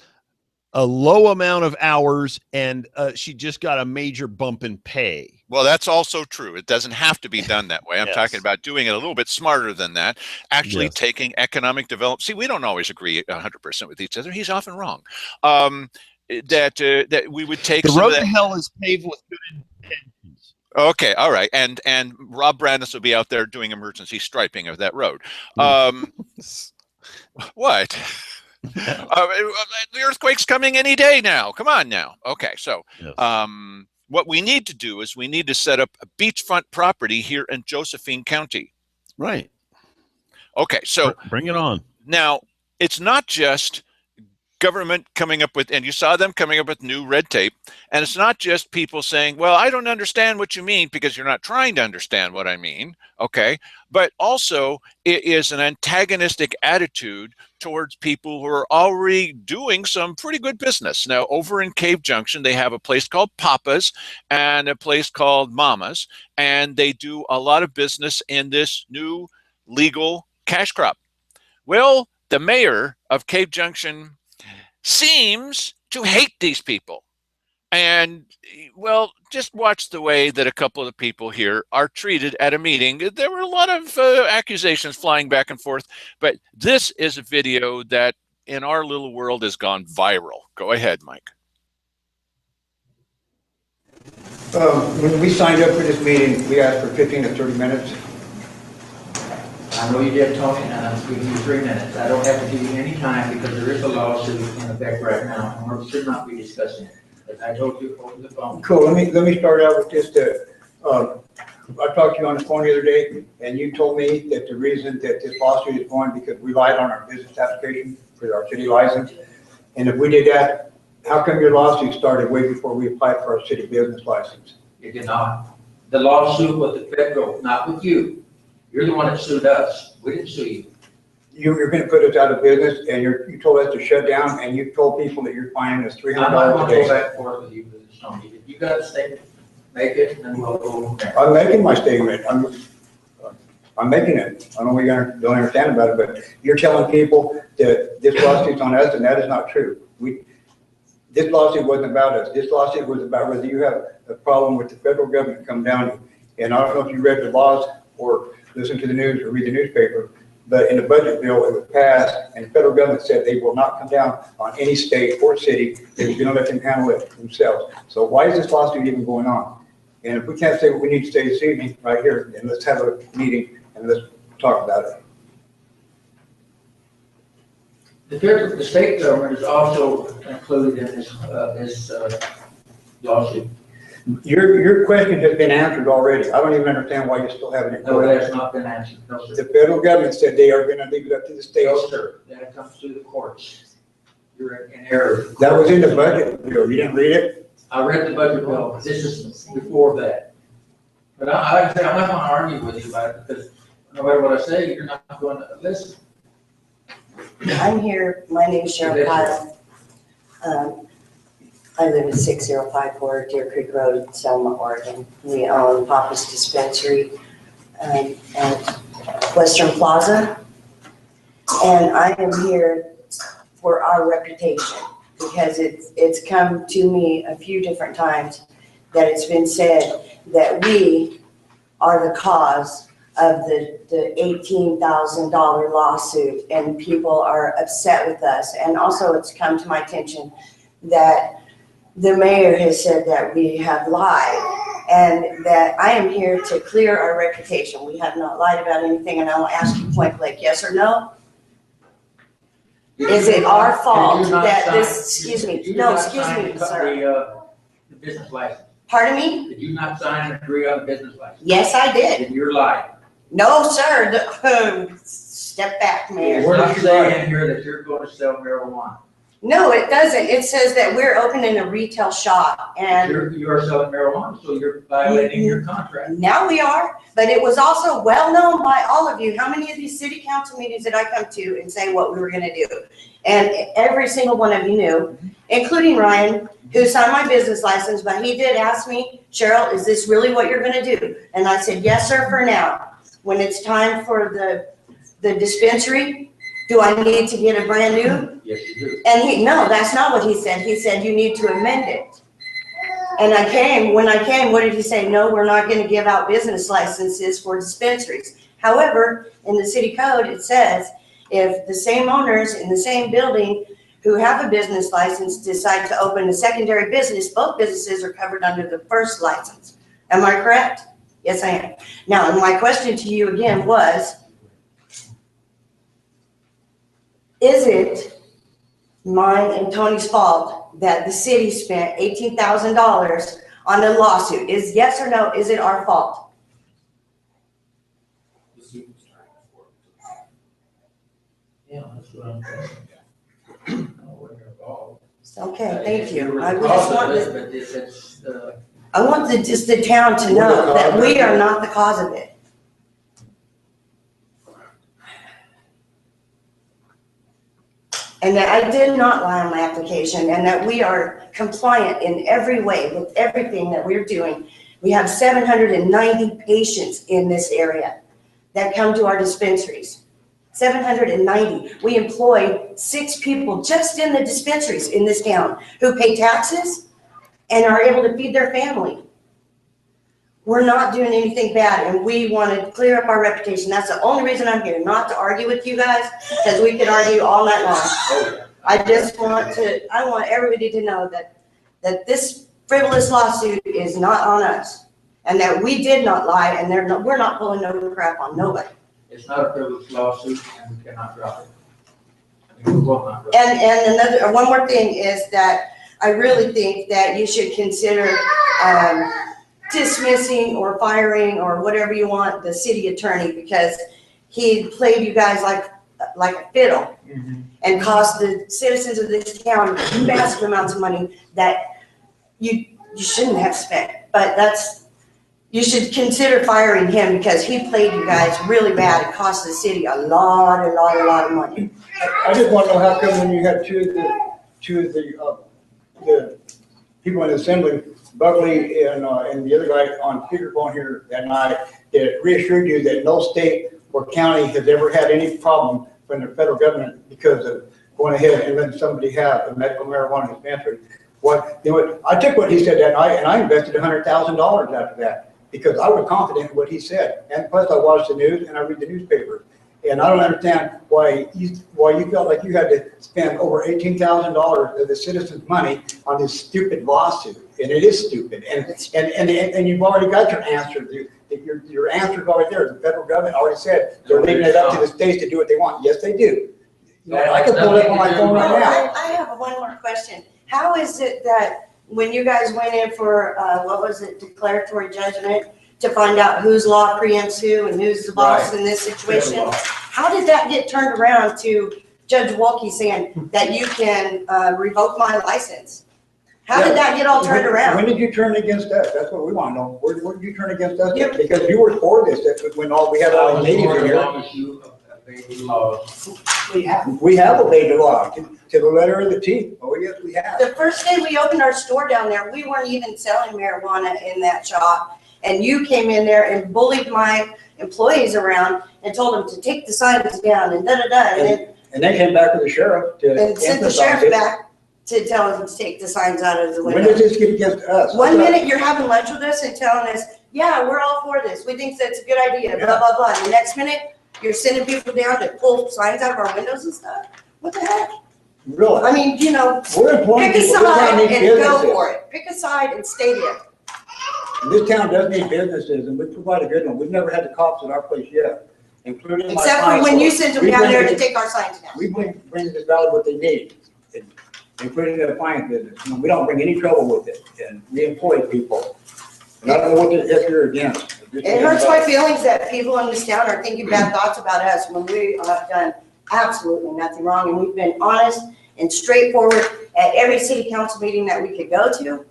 a low amount of hours, and she just got a major bump in pay. Well, that's also true. It doesn't have to be done that way. I'm talking about doing it a little bit smarter than that, actually taking economic development. See, we don't always agree 100% with each other. He's often wrong. That we would take the road to hell is paved with good intentions. Okay, all right, and Rob Brandis will be out there doing emergency striping of that road. What? The earthquake's coming any day now. Come on now. Okay, so what we need to do is we need to set up a beachfront property here in Josephine County. Right. Okay, so bring it on. Now, it's not just government coming up with, and you saw them coming up with new red tape, and it's not just people saying, well, I don't understand what you mean, because you're not trying to understand what I mean, okay? But also, it is an antagonistic attitude towards people who are already doing some pretty good business. Now, over in Cave Junction, they have a place called Papa's and a place called Mama's, and they do a lot of business in this new legal cash crop. Well, the mayor of Cave Junction seems to hate these people. And well, just watch the way that a couple of the people here are treated at a meeting. There were a lot of accusations flying back and forth, but this is a video that in our little world has gone viral. Go ahead, Mike. When we signed up for this meeting, we asked for 15 to 30 minutes. I know you did, Tony, and I'm giving you 3 minutes. I don't have to give you any time because there is a lawsuit in effect right now, and we should not be discussing it. As I told you over the phone. Cool. Let me start out with this. I talked to you on the phone the other day, and you told me that the reason that this lawsuit is going because we lied on our business application for our city license. And if we did that, how come your lawsuit started way before we applied for our city business license? It did not. The lawsuit was the federal, not with you. You're the one that sued us. We didn't sue you. You're going to put us out of business, and you told us to shut down, and you told people that you're fining us $300 I'm not a going to day. go back and forth with you, Tony. If you got a statement, make it, and then we'll go from there. I'm making my statement. I'm making it. I don't know what you don't understand about it, but you're telling people that this lawsuit's on us, and that is not true. This lawsuit wasn't about us. This lawsuit was about whether you have a problem with the federal government come down. And I don't know if you read the laws or listen to the news or read the newspaper, but in the budget bill, it was passed, and the federal government said they will not come down on any state or city. They're going to let them handle it themselves. So why is this lawsuit even going on? And if we can't say what we need to say this evening right here, then let's have a meeting and let's talk about it. The state government is also included in this lawsuit. Your question has been answered already. I don't even understand why you're still having it. No, that has not been answered. No, sir. The federal government said they are going to leave it up to the states. No, sir. That comes through the courts. You're in error. That was in the budget bill. You didn't read it? I read the budget bill. This is before that. But I'm not going to argue with you about it because no matter what I say, you're not going to listen. I'm here. My name is Cheryl Kyle. I live at 6054 Deer Creek Road, Selma, Oregon. We own Papa's Dispensary at Western Plaza. And I am here for our reputation because it's come to me a few different times that it's been said that we are the cause of the $18,000 lawsuit, and people are upset with us. And also it's come to my attention that the mayor has said that we have lied, and that I am here to clear our reputation. We have not lied about anything, and I'll ask you point blank, yes or no? Is it our fault that this, excuse me, no, excuse me, sir. The business license. Pardon me? Did you not sign and agree on the business license? Yes, I did. Then you're lying. No, sir, step back, Mayor. We're not saying here that you're going to sell marijuana. No, it doesn't. It says that we're opening a retail shop, and You are selling marijuana, so you're violating your contract. now we are, but it was also well known by all of you. How many of these city council meetings did I come to and say what we were gonna do? And every single one of you knew, including Ryan, who signed my business license, but he did ask me, Cheryl, is this really what you're gonna do? And I said, yes, sir, for now. When it's time for the dispensary, do I need to get a brand new? Yes, you do. And no, that's not what he said. He said, you need to amend it. And when I came, what did he say? No, we're not going to give out business licenses for dispensaries. However, in the city code, it says if the same owners in the same building who have a business license decide to open a secondary business, both businesses are covered under the first license. Am I correct? Yes, I am. Now, my question to you again was, is it mine and Tony's fault that the city spent $18,000 on a lawsuit? Is yes or no, is it our fault? Yeah, that's what I'm saying. Okay, thank you. I just want I want the town to know that we are not the cause of it. And that I did not lie on my application, and that we are compliant in every way with everything that we're doing. We have 790 patients in this area that come to our dispensaries. 790. We employ 6 people just in the dispensaries in this town who pay taxes, and are able to feed their family. We're not doing anything bad, and we want to clear up our reputation. That's the only reason I'm here, not to argue with you guys, because we could argue all night long. I just want everybody to know that this frivolous lawsuit is not on us, and that we did not lie, and we're not pulling no crap on nobody. It's not a frivolous lawsuit, and we cannot drop it. We will not drop it. And one more thing is that I really think that you should consider dismissing or firing or whatever you want the city attorney, because he played you guys like a fiddle and cost the citizens of this town massive amounts of money that you shouldn't have spent. But you should consider firing him, because he played you guys really bad. It cost the city a lot of money. I just want to know how come when you had two of the people in the assembly, Buckley and the other guy on speakerphone here that night, that reassured you that no state or county has ever had any problem from the federal government because of going ahead and letting somebody have a medical marijuana dispensary. I took what he said that night and I invested $100,000 after that, because I was confident in what he said. And plus I watched the news and I read the newspapers. And I don't understand why you felt like you had to spend over $18,000 of the citizens' money on this stupid lawsuit. And it is stupid. And you've already got your answer. Your answer's already there. The federal government already said they're leaving it up to the states to do what they want. Yes, they do. I can pull it up on my phone right now. I have one more question. How is it that when you guys went in for, declaratory judgment, to find out whose law preempts who and who's the boss in this situation, how did that get turned around to Judge Wolke saying that you can revoke my license? How did that get all turned around? When did you turn against us? That's what we want to know. Where did you turn against us? Because you were for this, when we had all the natives in here. We have obeyed the law to the letter of the T. Oh, yes, we have. The first day we opened our store down there, we weren't even selling marijuana in that shop. And you came in there and bullied my employees around and told them to take the signs down and da-da-da. And they came back with the sheriff and sent the sheriff back to tell them to take the signs out of the window. When did this get against us? One minute you're having lunch with us and telling us, yeah, we're all for this. We think that's a good idea, blah, blah, blah. And the next minute, you're sending people down to pull signs out of our windows and stuff. What the heck? Really? I mean, pick a side and go for it. Pick a side and stay there. This town does need businesses, and we provide a good one. We've never had the cops at our place yet, including except for when you sent them down there to take our signs down. We bring this valley what they need, including the appliance business. We don't bring any trouble with it, and we employ people. And I don't know if you're against. It hurts my feelings that people in this town are thinking bad thoughts about us when we have done absolutely nothing wrong, and we've been honest and straightforward at every city council meeting that we could go to.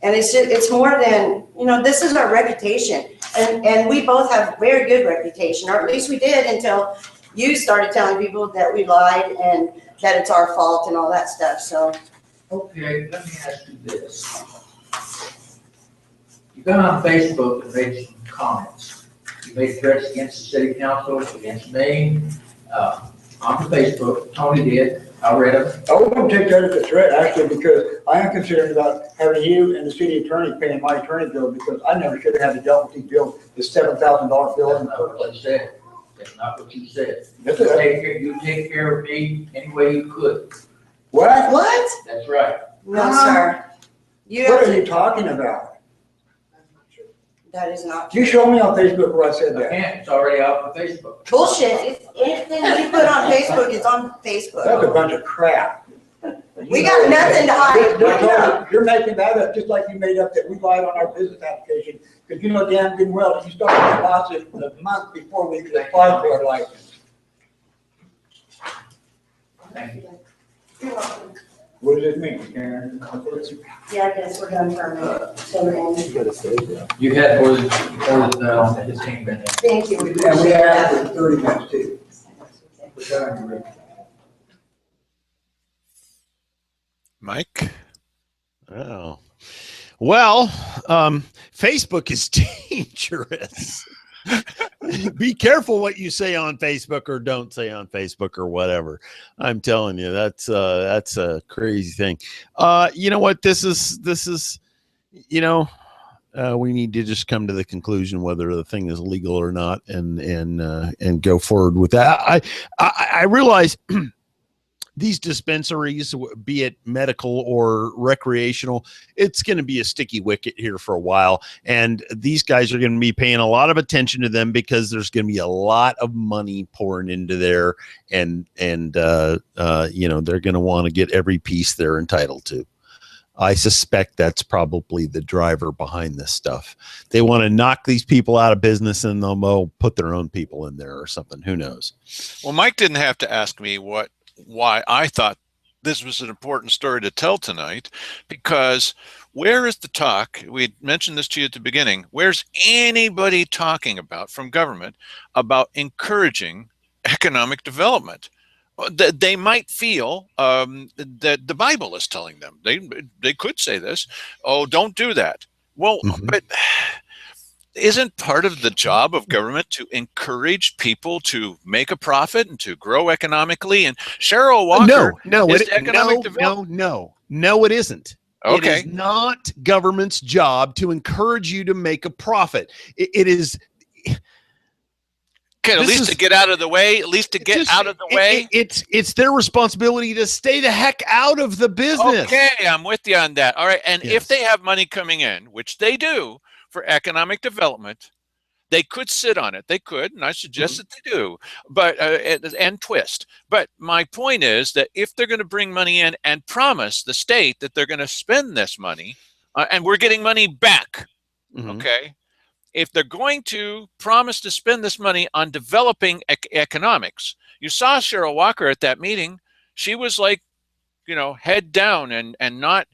And it's more than, this is our reputation. And we both have very good reputation, or at least we did until you started telling people that we lied and that it's our fault and all that stuff, so. Okay, let me ask you this. You got on Facebook and made some comments. You made threats against the city council, against me, on Facebook. Tony did. I read them. I wouldn't take that as a threat, actually, because I am concerned about having you and the city attorney paying my attorney bill, because I never should have had to deal with these bills, this $7,000 bill. That's not what you said. That's not what you said. You take care of me any way you could. What? That's right. No, sir. What are you talking about? That is not true. You show me on Facebook where I said that. I can't. It's already out on Facebook. Bullshit. Anything we put on Facebook is on Facebook. That's a bunch of crap. We got nothing to hide. You're making that up just like you made up that we lied on our business application. Because you know damn good well that you started that lawsuit a month before we could apply for our license. Thank you. You're welcome. What does it mean, Karen? Yeah, I guess we're done for a minute. So we're in. You had more than 15 minutes. Thank you. And we have 30 minutes too. Mike? Oh. Well, Facebook is dangerous. Be careful what you say on Facebook or don't say on Facebook or whatever. I'm telling you, that's a crazy thing. You know what? This is, you know, we need to just come to the conclusion whether the thing is legal or not, and go forward with that. I realize these dispensaries, be it medical or recreational, it's going to be a sticky wicket here for a while. And these guys are going to be paying a lot of attention to them because there's going to be a lot of money pouring into there. And you know, they're going to want to get every piece they're entitled to. I suspect that's probably the driver behind this stuff. They want to knock these people out of business and they'll put their own people in there or something. Who knows? Well, Mike didn't have to ask me why I thought this was an important story to tell tonight, because where is the talk? We mentioned this to you at the beginning. Where's anybody talking about from government about encouraging economic development? They might feel that the Bible is telling them. They could say this. Oh, don't do that. Well, but isn't part of the job of government to encourage people to make a profit and to grow economically? And Cheryl Walker, no, is it isn't. Okay. It is not government's job to encourage you to make a profit. It is. Okay, at least to get out of the way. At least to get out of the way. It's their responsibility to stay the heck out of the business. Okay, I'm with you on that. All right, and if they have money coming in, which they do for economic development, they could sit on it. They could, and I suggest that they do. But and twist. But my point is that if they're going to bring money in and promise the state that they're going to spend this money, and we're getting money back, okay. If they're going to promise to spend this money on developing economics, you saw Cheryl Walker at that meeting. She was like, you know, head down and not.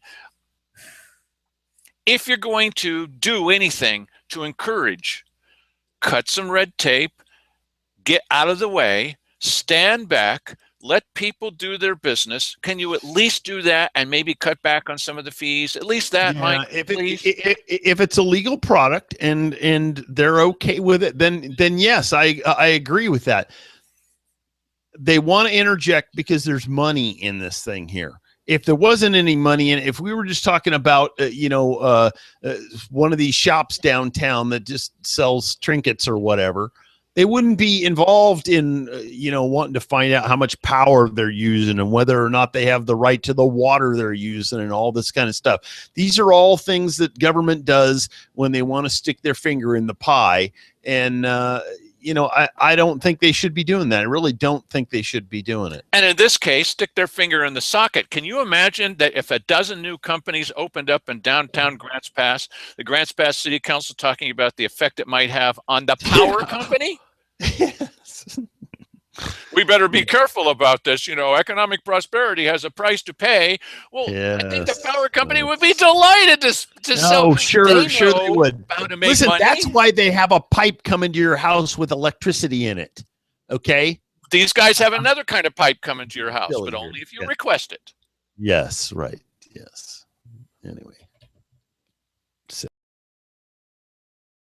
If you're going to do anything to encourage, cut some red tape, get out of the way, stand back, let people do their business. Can you at least do that and maybe cut back on some of the fees? At least that, Mike, please. If it's a legal product and they're okay with it, then yes, I agree with that. They want to interject because there's money in this thing here. If there wasn't any money in it, if we were just talking about, one of these shops downtown that just sells trinkets or whatever, they wouldn't be involved in, wanting to find out how much power they're using and whether or not they have the right to the water they're using and all this kind of stuff. These are all things that government does when they want to stick their finger in the pie. And, I don't think they should be doing that. I really don't think they should be doing it. And in this case, stick their finger in the socket. Can you imagine that if a dozen new companies opened up in downtown Grants Pass, the Grants Pass City Council talking about the effect it might have on the power company? Yes. We better be careful about this. Economic prosperity has a price to pay. Well, yes. I think the power company would be delighted to sell. Oh, sure they would. How to make Listen, money. that's why they have a pipe coming to your house with electricity in it. Okay? These guys have another kind of pipe coming to your house, but only if you request it. Yes, right. Yes. Anyway.